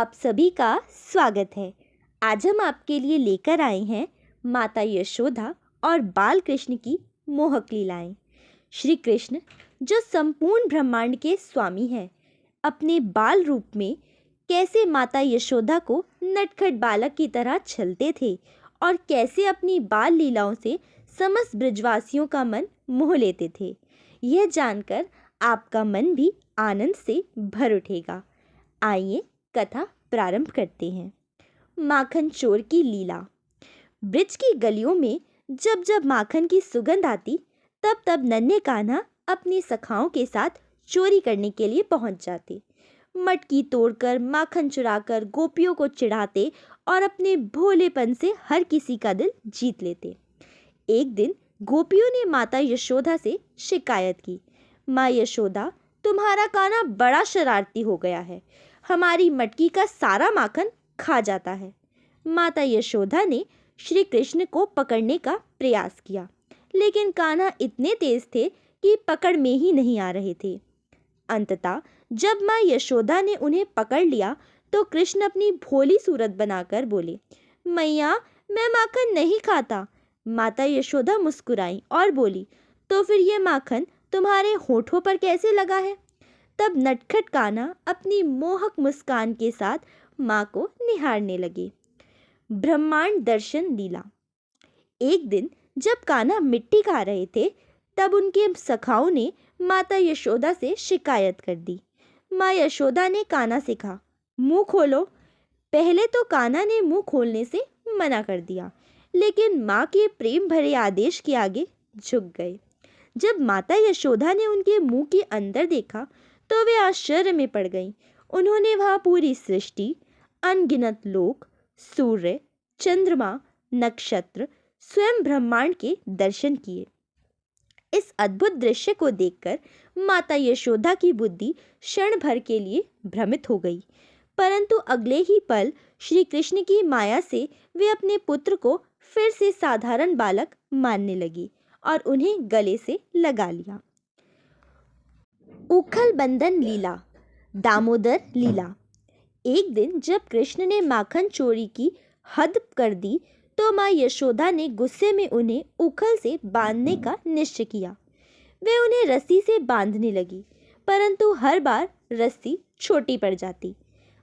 आप सभी का स्वागत है। आज हम आपके लिए लेकर आए हैं माता यशोदा और बाल कृष्ण की मोहक लीलाएं। श्री कृष्ण जो संपूर्ण ब्रह्मांड के स्वामी हैं, अपने बाल रूप में कैसे माता यशोदा को नटखट बालक की तरह छलते थे और कैसे अपनी बाल लीलाओं से समस्त ब्रजवासियों का मन मोह लेते थे, यह जानकर आपका मन भी आनंद से भर उठेगा। आइए कथा प्रारंभ करते हैं। माखन चोर की लीला। ब्रिज की गलियों में जब जब माखन की सुगंध आती, तब तब नन्हे कान्हा अपनी सखाओं के साथ चोरी करने के लिए पहुंच जाते। मटकी तोड़कर, माखन चुराकर गोपियों को चिढ़ाते और अपने भोलेपन से हर किसी का दिल जीत लेते। एक दिन गोपियों ने माता यशोदा से शिकायत की, माँ यशोदा, तुम्हारा कान्हा बड़ा शरारती हो गया है, हमारी मटकी का सारा माखन खा जाता है। माता यशोदा ने श्री कृष्ण को पकड़ने का प्रयास किया, लेकिन कान्हा इतने तेज थे कि पकड़ में ही नहीं आ रहे थे। अंततः जब माँ यशोदा ने उन्हें पकड़ लिया तो कृष्ण अपनी भोली सूरत बनाकर बोले, मैया, मैं माखन नहीं खाता। माता यशोदा मुस्कुराई और बोली, तो फिर ये माखन तुम्हारे होठों पर कैसे लगा है? तब नटखट कान्हा अपनी मोहक मुस्कान के साथ माँ को निहारने लगे। ब्रह्मांड दर्शन लीला। एक दिन जब कान्हा मिट्टी खा रहे थे, तब उनके सखाओं ने माता यशोदा से शिकायत कर दी। माँ यशोदा ने कान्हा से कहा, मुंह खोलो। पहले तो कान्हा ने मुंह खोलने से मना कर दिया, लेकिन माँ के प्रेम भरे आदेश के आगे झुक गए। जब माता यशोदा ने उनके मुंह के अंदर देखा तो वे आश्चर्य में पड़ गईं। उन्होंने वहाँ पूरी सृष्टि, अनगिनत लोक, सूर्य, चंद्रमा, नक्षत्र, स्वयं ब्रह्मांड के दर्शन किए। इस अद्भुत दृश्य को देखकर माता यशोदा की बुद्धि क्षण भर के लिए भ्रमित हो गई, परंतु अगले ही पल श्री कृष्ण की माया से वे अपने पुत्र को फिर से साधारण बालक मानने लगी और उन्हें गले से लगा लिया। उखल बंधन लीला। दामोदर लीला। एक दिन जब कृष्ण ने माखन चोरी की हद कर दी तो माँ यशोदा ने गुस्से में उन्हें उखल से बांधने का निश्चय किया। वे उन्हें रस्सी से बांधने लगी, परंतु हर बार रस्सी छोटी पड़ जाती।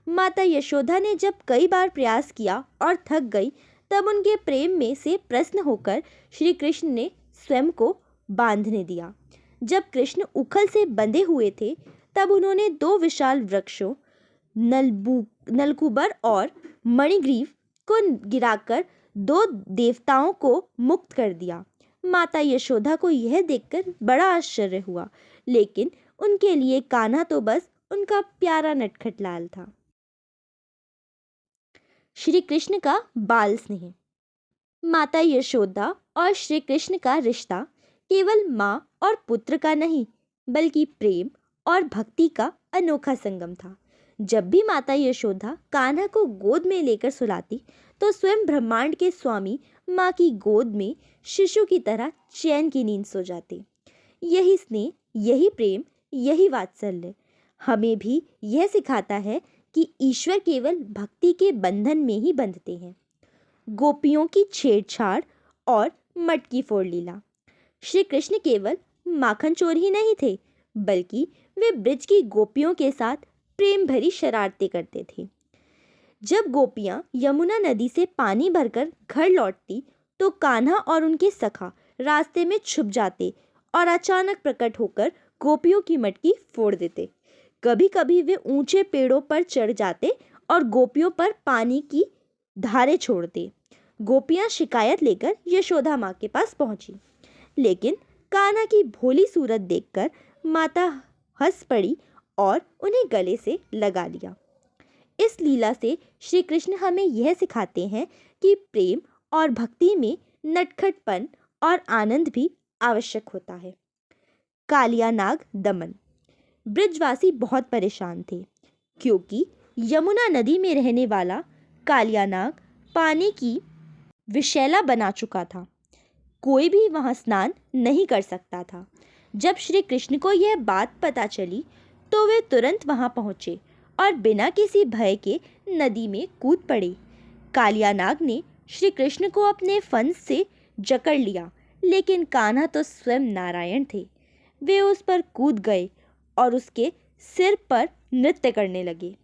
माता यशोदा ने जब कई बार प्रयास किया और थक गई, तब उनके प्रेम में से प्रसन्न होकर श्री कृष्ण ने स्वयं को बांधने दिया। जब कृष्ण उखल से बंधे हुए थे, तब उन्होंने दो विशाल वृक्षों नलकूबर और मणिग्रीव को गिराकर दो देवताओं को मुक्त कर दिया। माता यशोदा को यह देखकर बड़ा आश्चर्य हुआ, लेकिन उनके लिए कान्हा तो बस उनका प्यारा नटखट लाल था। श्री कृष्ण का बाल स्नेह। माता यशोदा और श्री कृष्ण का रिश्ता केवल माँ और पुत्र का नहीं, बल्कि प्रेम और भक्ति का अनोखा संगम था। जब भी माता यशोदा कान्हा को गोद में लेकर सुलाती, तो स्वयं ब्रह्मांड के स्वामी माँ की गोद में शिशु की तरह चैन की नींद सो जाते। यही स्नेह, यही प्रेम, यही वात्सल्य हमें भी यह सिखाता है कि ईश्वर केवल भक्ति के बंधन में ही बंधते हैं। गोपियों की छेड़छाड़ और मटकी फोड़ लीला। श्री कृष्ण केवल माखन चोर ही नहीं थे, बल्कि वे ब्रिज की गोपियों के साथ प्रेम भरी शरारतें करते थे। जब गोपियां यमुना नदी से पानी भरकर घर लौटती, तो कान्हा और उनके सखा रास्ते में छुप जाते और अचानक प्रकट होकर गोपियों की मटकी फोड़ देते। कभी कभी वे ऊंचे पेड़ों पर चढ़ जाते और गोपियों पर पानी की धारें छोड़ते। गोपियां शिकायत लेकर यशोदा माँ के पास पहुंची, लेकिन कान्हा की भोली सूरत देखकर माता हंस पड़ी और उन्हें गले से लगा लिया। इस लीला से श्री कृष्ण हमें यह सिखाते हैं कि प्रेम और भक्ति में नटखटपन और आनंद भी आवश्यक होता है। कालिया नाग दमन। ब्रिजवासी बहुत परेशान थे, क्योंकि यमुना नदी में रहने वाला कालिया नाग पानी की विषैला बना चुका था। कोई भी वहां स्नान नहीं कर सकता था। जब श्री कृष्ण को यह बात पता चली, तो वे तुरंत वहां पहुंचे और बिना किसी भय के नदी में कूद पड़े। कालिया नाग ने श्री कृष्ण को अपने फंस से जकड़ लिया, लेकिन कान्हा तो स्वयं नारायण थे। वे उस पर कूद गए और उसके सिर पर नृत्य करने लगे।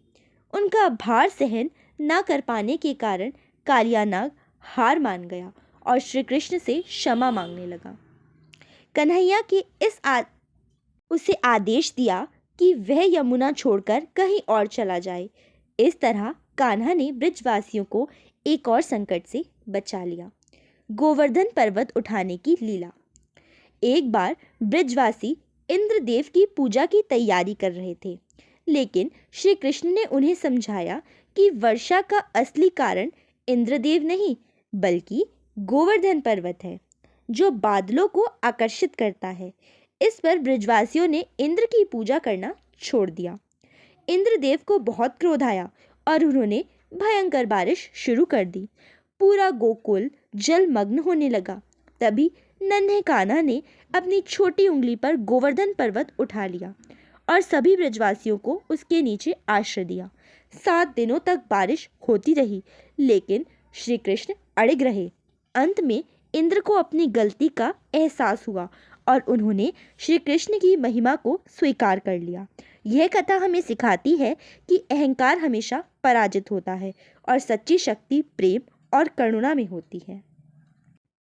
उनका भार सहन न कर पाने के कारण कालिया नाग हार मान गया और श्री कृष्ण से क्षमा मांगने लगा। कन्हैया के उसे आदेश दिया कि वह यमुना छोड़कर कहीं और चला जाए। इस तरह कान्हा ने ब्रजवासियों को एक और संकट से बचा लिया। गोवर्धन पर्वत उठाने की लीला। एक बार ब्रजवासी इंद्रदेव की पूजा की तैयारी कर रहे थे, लेकिन श्री कृष्ण ने उन्हें समझाया कि वर्षा का असली कारण इंद्रदेव नहीं बल्कि गोवर्धन पर्वत है, जो बादलों को आकर्षित करता है। इस पर ब्रजवासियों ने इंद्र की पूजा करना छोड़ दिया। इंद्रदेव को बहुत क्रोध आया और उन्होंने भयंकर बारिश शुरू कर दी। पूरा गोकुल जलमग्न होने लगा। तभी नन्हे कान्हा ने अपनी छोटी उंगली पर गोवर्धन पर्वत उठा लिया और सभी ब्रजवासियों को उसके नीचे आश्रय दिया। 7 दिनों तक बारिश होती रही, लेकिन श्री कृष्ण अड़िग रहे। अंत में इंद्र को अपनी गलती का एहसास हुआ और उन्होंने श्री कृष्ण की महिमा को स्वीकार कर लिया। यह कथा हमें सिखाती है कि अहंकार हमेशा पराजित होता है और सच्ची शक्ति प्रेम और करुणा में होती है।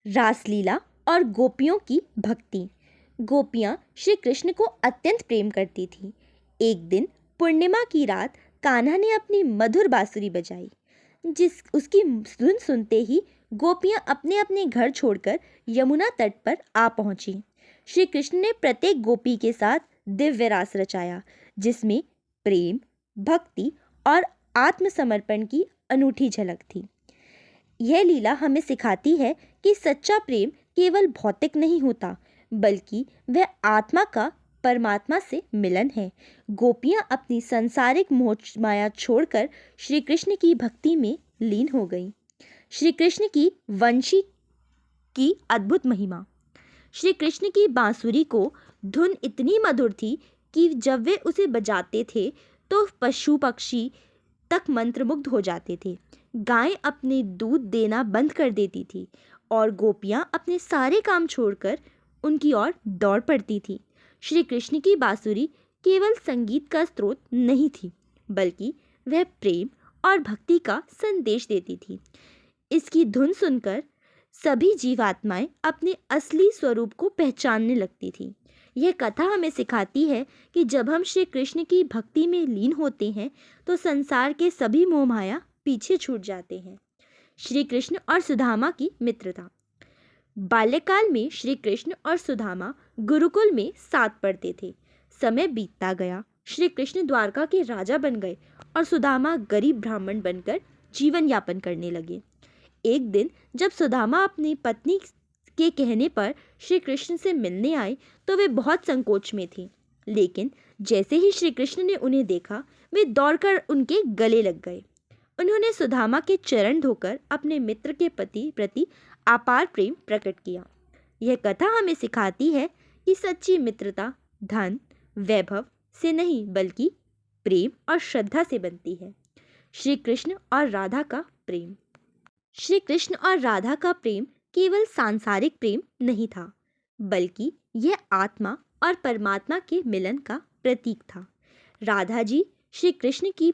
रासलीला और गोपियों की भक्ति। गोपियाँ श्री कृष्ण को अत्यंत प्रेम करती थीं। एक दिन पूर्णिमा की रात कान्हा ने अपनी मधुर बांसुरी बजाई। उसकी धुन सुनते ही गोपियाँ अपने अपने घर छोड़कर यमुना तट पर आ पहुंची। श्री कृष्ण ने प्रत्येक गोपी के साथ दिव्य रास रचाया, जिसमें प्रेम, भक्ति और आत्मसमर्पण की अनूठी झलक थी। यह लीला हमें सिखाती है कि सच्चा प्रेम केवल भौतिक नहीं होता, बल्कि वह आत्मा का परमात्मा से मिलन है। गोपियाँ अपनी सांसारिक मोह माया छोड़कर श्री कृष्ण की भक्ति में लीन हो गईं। श्री कृष्ण की वंशी की अद्भुत महिमा। श्री कृष्ण की बांसुरी को धुन इतनी मधुर थी कि जब वे उसे बजाते थे तो पशु पक्षी तक मंत्रमुग्ध हो जाते थे। गायें अपने दूध देना बंद कर देती थी और गोपियाँ अपने सारे काम छोड़कर उनकी ओर दौड़ पड़ती थी। श्री कृष्ण की बांसुरी केवल संगीत का स्रोत नहीं थी, बल्कि वह प्रेम और भक्ति का संदेश देती थी। इसकी धुन सुनकर सभी जीवात्माएं अपने असली स्वरूप को पहचानने लगती थी। यह कथा हमें सिखाती है कि जब हम श्री कृष्ण की भक्ति में लीन होते हैं तो संसार के सभी मोह माया पीछे छूट जाते हैं। श्री कृष्ण और सुदामा की मित्रता। बाल्यकाल में श्री कृष्ण और सुदामा गुरुकुल में साथ पढ़ते थे। समय बीतता गया। श्री कृष्ण द्वारका के राजा बन गए और सुदामा गरीब ब्राह्मण बनकर जीवन यापन करने लगे। एक दिन जब सुदामा अपनी पत्नी के कहने पर श्री कृष्ण से मिलने आए तो वे बहुत संकोच में थी, लेकिन जैसे ही श्री कृष्ण ने उन्हें देखा वे दौड़कर उनके गले लग गए। उन्होंने सुदामा के चरण धोकर अपने मित्र के प्रति अपार प्रेम प्रकट किया। यह कथा हमें सिखाती है कि सच्ची मित्रता धन वैभव से नहीं बल्कि प्रेम और श्रद्धा से बनती है। श्री कृष्ण और राधा का प्रेम। श्री कृष्ण और राधा का प्रेम केवल सांसारिक प्रेम नहीं था, बल्कि यह आत्मा और परमात्मा के मिलन का प्रतीक था। राधा जी श्री कृष्ण की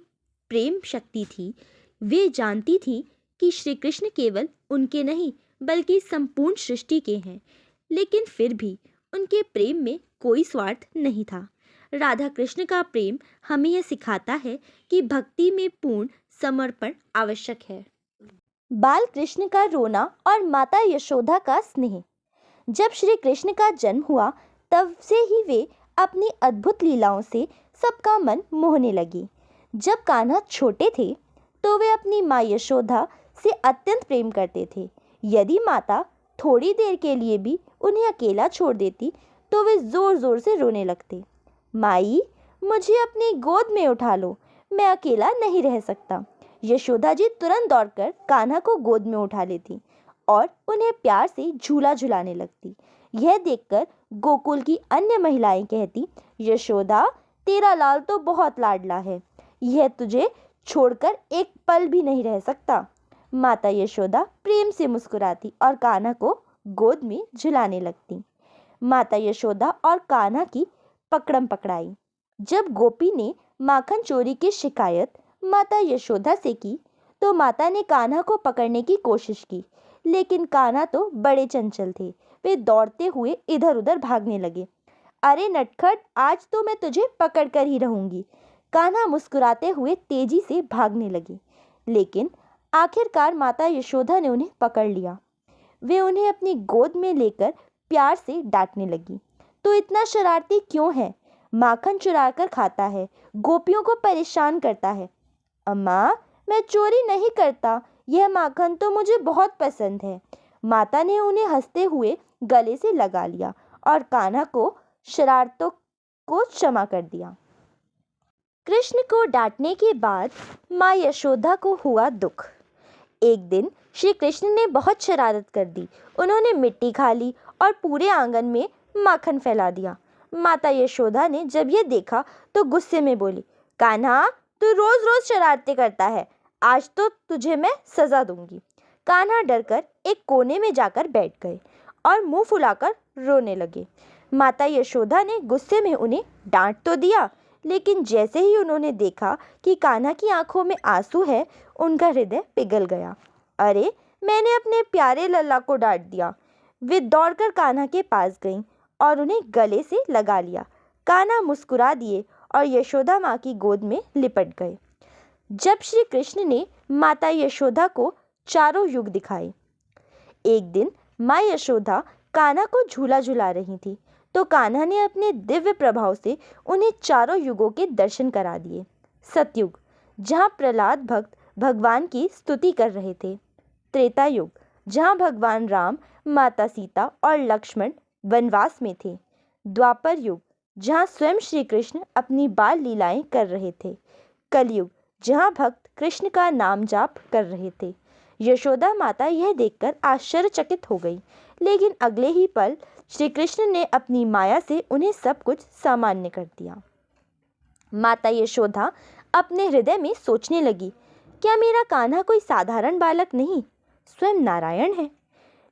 प्रेम शक्ति थी। वे जानती थीं कि श्री कृष्ण केवल उनके नहीं बल्कि संपूर्ण सृष्टि के हैं, लेकिन फिर भी उनके प्रेम में कोई स्वार्थ नहीं था। राधा कृष्ण का प्रेम हमें यह सिखाता है कि भक्ति में पूर्ण समर्पण आवश्यक है। बाल कृष्ण का रोना और माता यशोदा का स्नेह। जब श्री कृष्ण का जन्म हुआ तब से ही वे अपनी अद्भुत लीलाओं से सबका मन मोहने लगे। जब कान्हा छोटे थे तो वे अपनी माँ यशोदा से अत्यंत प्रेम करते थे। यदि माता थोड़ी देर के लिए भी उन्हें अकेला छोड़ देती तो वे जोर जोर से रोने लगते। माई, मुझे अपनी गोद में उठा लो, मैं अकेला नहीं रह सकता। यशोदा जी तुरंत दौड़कर कान्हा को गोद में उठा लेती और उन्हें प्यार से झूला झुलाने लगती। यह देखकर गोकुल की अन्य महिलाएं कहती, यशोदा, तेरा लाल तो बहुत लाडला है। यह तुझे छोड़कर एक पल भी नहीं रह सकता। माता यशोदा प्रेम से मुस्कुराती और कान्हा को गोद में झुलाने लगती। माता यशोदा और कान्हा की पकड़म पकड़ाई। जब गोपी ने माखन चोरी की शिकायत माता यशोदा से की तो माता ने कान्हा को पकड़ने की कोशिश की, लेकिन कान्हा तो बड़े चंचल थे। वे दौड़ते हुए इधर उधर भागने लगे। अरे नटखट, आज तो मैं तुझे पकड़ कर ही रहूंगी। कान्हा मुस्कुराते हुए तेजी से भागने लगे, लेकिन आखिरकार माता यशोदा ने उन्हें पकड़ लिया। वे उन्हें अपनी गोद में लेकर प्यार से डांटने लगी। तो इतना शरारती क्यों है? माखन चुरा कर खाता है, गोपियों को परेशान करता है। अम्मा, मैं चोरी नहीं करता, यह माखन तो मुझे बहुत पसंद है। माता ने उन्हें हंसते हुए गले से लगा लिया और कान्हा को शरारतों को क्षमा कर दिया। कृष्ण को डांटने के बाद माँ यशोदा को हुआ दुख। एक दिन श्री कृष्ण ने बहुत शरारत कर दी। उन्होंने मिट्टी खा ली और पूरे आंगन में माखन फैला दिया। माता यशोदा ने जब यह देखा तो गुस्से में बोली, कान्हा, तू रोज रोज शरारतें करता है, आज तो तुझे मैं सजा दूंगी। कान्हा डरकर एक कोने में जाकर बैठ गए और मुंह फुलाकर रोने लगे। माता यशोदा ने गुस्से में उन्हें डांट तो दिया, लेकिन जैसे ही उन्होंने देखा कि कान्हा की आंखों में आंसू है, उनका हृदय पिघल गया। अरे, मैंने अपने प्यारे लल्ला को डांट दिया। वे दौड़कर कान्हा के पास गईं और उन्हें गले से लगा लिया। कान्हा मुस्कुरा दिए और यशोदा माँ की गोद में लिपट गए। जब श्री कृष्ण ने माता यशोदा को चारों युग दिखाए। एक दिन माँ यशोदा कान्हा को झूला झुला रही थी, तो कान्हा ने अपने दिव्य प्रभाव से उन्हें चारों युगों के दर्शन करा दिए। सतयुग, जहाँ प्रहलाद भक्त भगवान की स्तुति कर रहे थे। त्रेता युग, जहाँ भगवान राम, माता सीता और लक्ष्मण वनवास में थे। द्वापर युग, जहाँ स्वयं श्री कृष्ण अपनी बाल लीलाएं कर रहे थे। कलयुग, जहाँ भक्त कृष्ण का नाम जाप कर रहे थे। यशोदा माता यह देखकर आश्चर्यचकित हो गई, लेकिन अगले ही पल श्री कृष्ण ने अपनी माया से उन्हें सब कुछ सामान्य कर दिया। माता यशोदा अपने हृदय में सोचने लगी, क्या मेरा कान्हा कोई साधारण बालक नहीं, स्वयं नारायण है?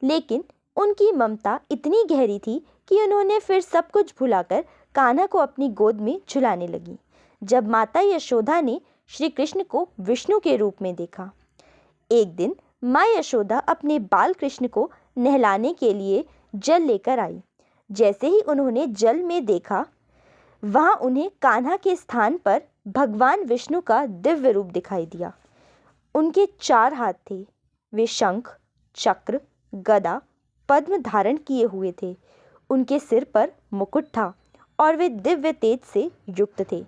लेकिन उनकी ममता इतनी गहरी थी कि उन्होंने फिर सब कुछ भुलाकर कान्हा को अपनी गोद में झुलाने लगी। जब माता यशोदा ने श्री कृष्ण को विष्णु के रूप में देखा। एक दिन माँ यशोदा अपने बाल कृष्ण को नहलाने के लिए जल लेकर आई। जैसे ही उन्होंने जल में देखा, वहाँ उन्हें कान्हा के स्थान पर भगवान विष्णु का दिव्य रूप दिखाई दिया। उनके 4 हाथ थे। वे शंख, चक्र, गदा, पद्म धारण किए हुए थे। उनके सिर पर मुकुट था और वे दिव्य तेज से युक्त थे।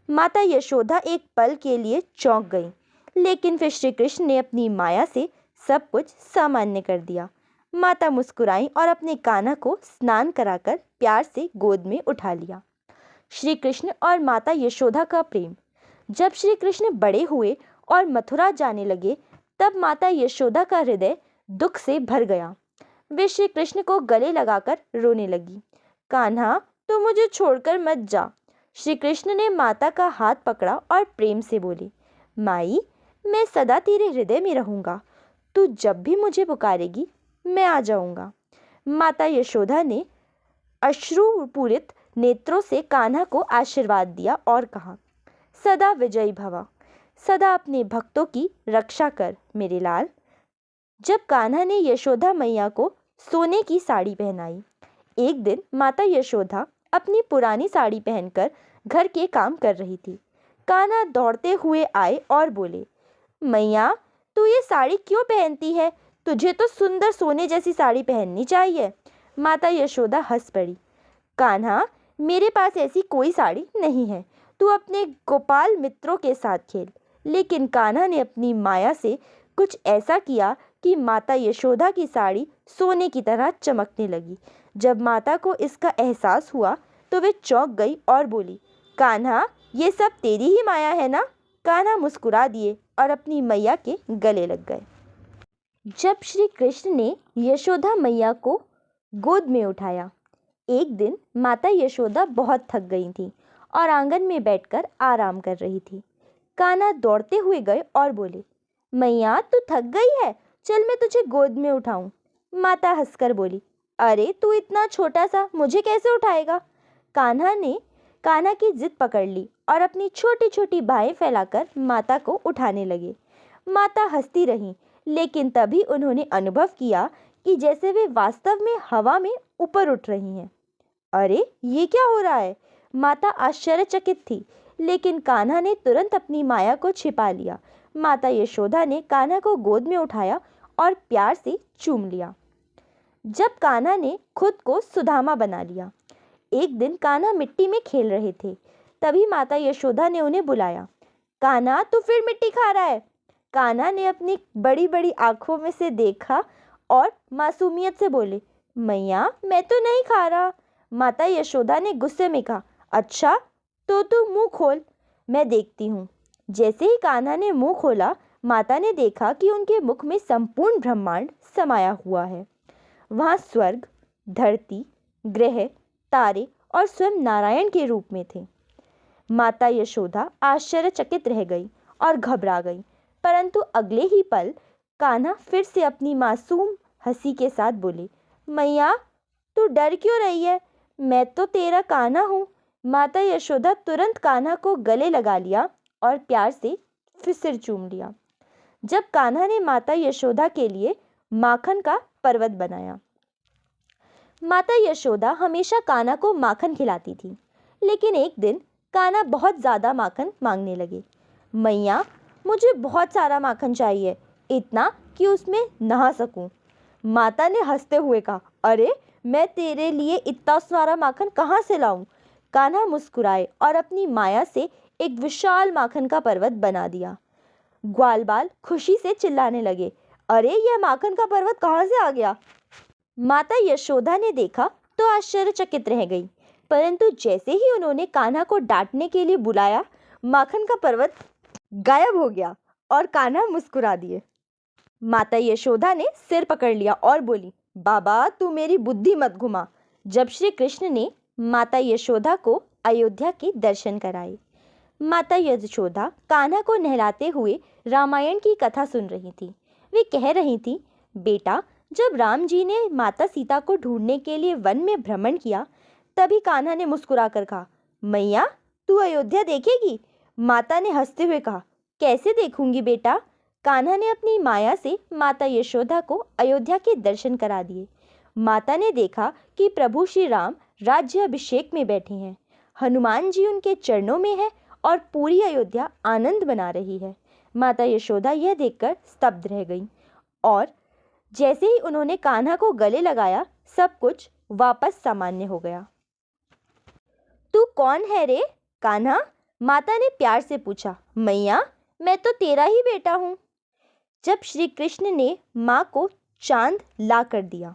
माता यशोदा एक पल के लिए चौंक गई, लेकिन फिर श्री कृष्ण ने अपनी माया से सब कुछ सामान्य कर दिया। माता मुस्कुराई और अपने कान्हा को स्नान कराकर प्यार से गोद में उठा लिया। श्री कृष्ण और माता यशोदा का प्रेम। जब श्री कृष्ण बड़े हुए और मथुरा जाने लगे, तब माता यशोदा का हृदय दुख से भर गया। वे श्री कृष्ण को गले लगाकर रोने लगी। कान्हा, तू मुझे छोड़कर मत जा। श्री कृष्ण ने माता का हाथ पकड़ा और प्रेम से बोले, माई, मैं सदा तेरे हृदय में रहूंगा। तू जब भी मुझे पुकारेगी, मैं आ जाऊंगा। माता यशोदा ने अश्रुपूरित नेत्रों से कान्हा को आशीर्वाद दिया और कहा, सदा विजयी भव, सदा अपने भक्तों की रक्षा कर मेरे लाल। जब कान्हा ने यशोदा मैया को सोने की साड़ी पहनाई। एक दिन माता यशोदा अपनी पुरानी साड़ी पहनकर घर के काम कर रही थी। कान्हा दौड़ते हुए आए और बोले, मैया, तू ये साड़ी क्यों पहनती है? तुझे तो सुंदर सोने जैसी साड़ी पहननी चाहिए। माता यशोदा हंस पड़ी। कान्हा, मेरे पास ऐसी कोई साड़ी नहीं है, तू अपने गोपाल मित्रों के साथ खेल। लेकिन कान्हा ने अपनी माया से कुछ ऐसा किया कि माता यशोदा की साड़ी सोने की तरह चमकने लगी। जब माता को इसका एहसास हुआ तो वे चौंक गई और बोली, कान्हा, ये सब तेरी ही माया है ना? कान्हा मुस्कुरा दिए और अपनी मैया के गले लग गए। जब श्री कृष्ण ने यशोदा मैया को गोद में उठाया। एक दिन माता यशोदा बहुत थक गई थी और आंगन में बैठकर आराम कर रही थी। कान्हा दौड़ते हुए गए और बोले, मैया तू थक गई है, चल मैं तुझे गोद में उठाऊं। माता हंसकर बोली, अरे तू इतना छोटा सा मुझे कैसे उठाएगा। कान्हा की जिद पकड़ ली और अपनी छोटी छोटी बाहें फैलाकर माता को उठाने लगे। माता हंसती रहीं, लेकिन तभी उन्होंने अनुभव किया कि जैसे वे वास्तव में हवा में ऊपर उठ रही हैं। अरे ये क्या हो रहा है। माता आश्चर्यचकित थी, लेकिन कान्हा ने तुरंत अपनी माया को छिपा लिया। माता यशोदा ने कान्हा को गोद में उठाया और प्यार से चूम लिया। जब कान्हा ने खुद को सुदामा बना लिया। एक दिन कान्हा मिट्टी में खेल रहे थे, तभी माता यशोदा ने उन्हें बुलाया। कान्हा तू फिर मिट्टी खा रहा है। कान्हा ने अपनी बड़ी बड़ी आंखों में से देखा और मासूमियत से बोले, मैया मैं तो नहीं खा रहा। माता यशोदा ने गुस्से में कहा, अच्छा तो तू मुंह खोल, मैं देखती हूँ। जैसे ही कान्हा ने मुंह खोला, माता ने देखा कि उनके मुख में संपूर्ण ब्रह्मांड समाया हुआ है। वहाँ स्वर्ग, धरती, ग्रह, तारे और स्वयं नारायण के रूप में थे। माता यशोदा आश्चर्यचकित रह गई और घबरा गई, परंतु अगले ही पल कान्हा फिर से अपनी मासूम हंसी के साथ बोले, मैया तू डर क्यों रही है, मैं तो तेरा कान्हा हूँ। माता यशोदा तुरंत कान्हा को गले लगा लिया और प्यार से फिर सिर चूम लिया। जब कान्हा ने माता यशोदा के लिए माखन का पर्वत बनाया। माता यशोदा हमेशा कान्हा को माखन खिलाती थी, लेकिन एक दिन कान्हा बहुत ज़्यादा माखन मांगने लगे। मैया मुझे बहुत सारा माखन चाहिए, इतना कि उसमें नहा सकूं। माता ने हंसते हुए कहा, अरे मैं तेरे लिए इतना सारा माखन कहाँ से लाऊं। कान्हा मुस्कुराए और अपनी माया से एक विशाल माखन का पर्वत बना दिया। ग्वालबाल खुशी से चिल्लाने लगे, अरे यह माखन का पर्वत कहाँ से आ गया। माता यशोदा ने देखा तो आश्चर्यचकित रह गई, परंतु जैसे ही उन्होंने कान्हा को डांटने के लिए बुलाया, माखन का पर्वत गायब हो गया और कान्हा मुस्कुरा दिए। माता यशोदा ने सिर पकड़ लिया और बोली, बाबा तू मेरी बुद्धि मत घुमा। जब श्री कृष्ण ने माता यशोदा को अयोध्या के दर्शन कराए। माता यशोदा कान्हा को नहलाते हुए रामायण की कथा सुन रही थी। वे कह रही थी, बेटा जब राम जी ने माता सीता को ढूंढने के लिए वन में भ्रमण किया, तभी कान्हा ने मुस्कुराकर कहा, मैया तू अयोध्या देखेगी। माता ने हंसते हुए कहा, कैसे देखूंगी बेटा। कान्हा ने अपनी माया से माता यशोदा को अयोध्या के दर्शन करा दिए। माता ने देखा कि प्रभु श्री राम राज्य अभिषेक में बैठे हैं, हनुमान जी उनके चरणों में है और पूरी अयोध्या आनंद मना रही है। माता यशोदा यह देखकर स्तब्ध रह गई और जैसे ही उन्होंने कान्हा को गले लगाया, सब कुछ वापस सामान्य हो गया। तू कौन है रे कान्हा। माता ने प्यार से पूछा। मैया मैं तो तेरा ही बेटा हूँ। जब श्री कृष्ण ने माँ को चांद ला कर दिया।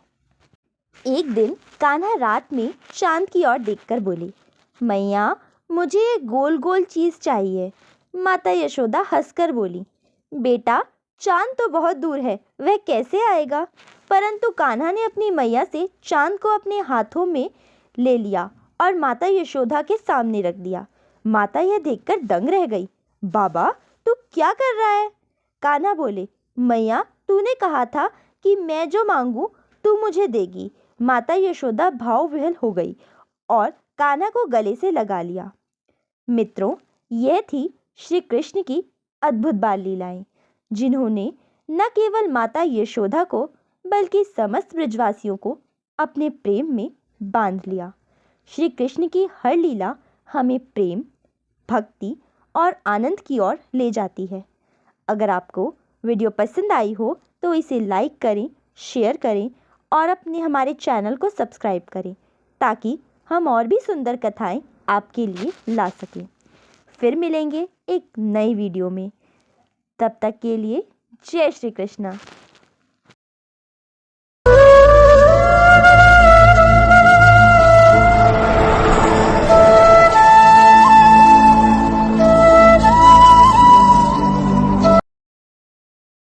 एक दिन कान्हा रात में चांद की ओर देखकर बोली, मैया मुझे ये गोल गोल चीज़ चाहिए। माता यशोदा हंसकर बोली, बेटा चांद तो बहुत दूर है, वह कैसे आएगा। परंतु कान्हा ने अपनी मैया से चांद को अपने हाथों में ले लिया और माता यशोदा के सामने रख दिया। माता यह देखकर दंग रह गई। बाबा तू क्या कर रहा है। कान्हा बोले, मैया तूने कहा था कि मैं जो मांगू तू मुझे देगी। माता यशोदा भाव विह्वल हो गई और कान्हा को गले से लगा लिया। मित्रों, यह थी श्री कृष्ण की अद्भुत बाल लीलाएं, जिन्होंने न केवल माता यशोदा को बल्कि समस्त ब्रजवासियों को अपने प्रेम में बांध लिया। श्री कृष्ण की हर लीला हमें प्रेम, भक्ति और आनंद की ओर ले जाती है। अगर आपको वीडियो पसंद आई हो तो इसे लाइक करें, शेयर करें और अपने हमारे चैनल को सब्सक्राइब करें, ताकि हम और भी सुंदर कथाएं आपके लिए ला सकें। फिर मिलेंगे एक नई वीडियो में। तब तक के लिए जय श्री कृष्ण।